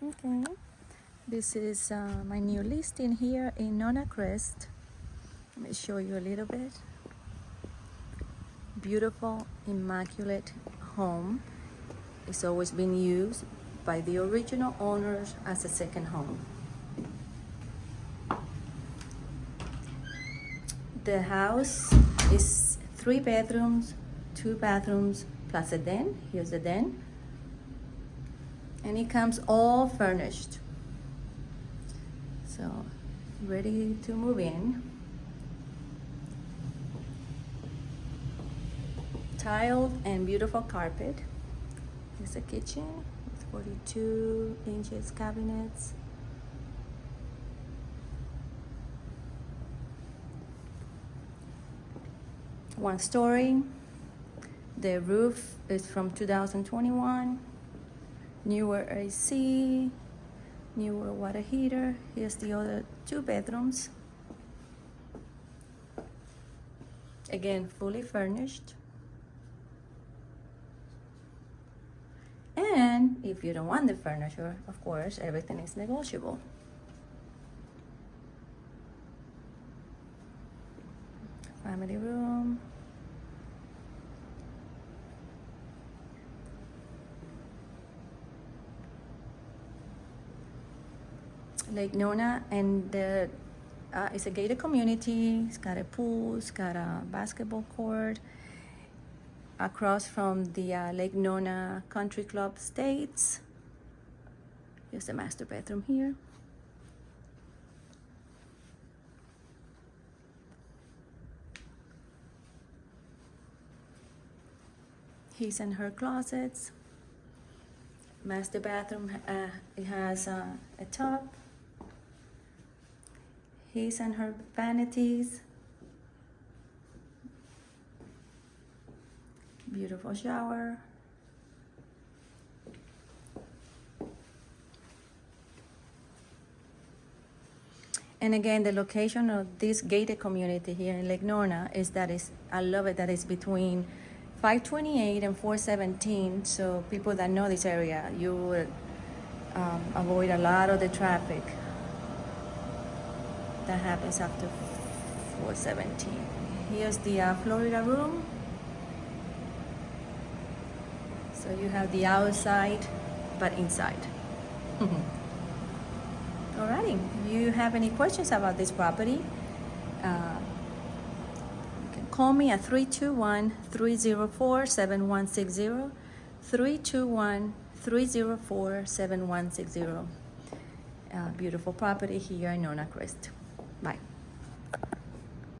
Okay, this is my new listing here in Nona Crest. Let me show you a little bit. Beautiful, immaculate home. It's always been used by the original owners as a second home. The house is 3 bedrooms, 2 bathrooms, plus a den. Here's the den. And it comes all furnished. So, ready to move in. Tiled and beautiful carpet. Here's a kitchen with 42 inches cabinets. One story. The roof is from 2021. Newer AC, newer water heater. Here's the other 2 bedrooms. Again, fully furnished. And if you don't want the furniture, of course, everything is negotiable. Family room. Lake Nona, and it's a gated community. It's got a pool, it's got a basketball court across from the Lake Nona Country Club Estates. Here's the master bedroom here. His and her closets. Master bathroom, it has a tub. His and her vanities. Beautiful shower. And again, the location of this gated community here in Lake Nona I love it, that it's between 528 and 417. So people that know this area, you would avoid a lot of the traffic that happens after 417. Here's the Florida room. So you have the outside, but inside. Alrighty, if you have any questions about this property, you can call me at 321-304-7160, 321-304-7160. Beautiful property here in Nona Crest. Bye.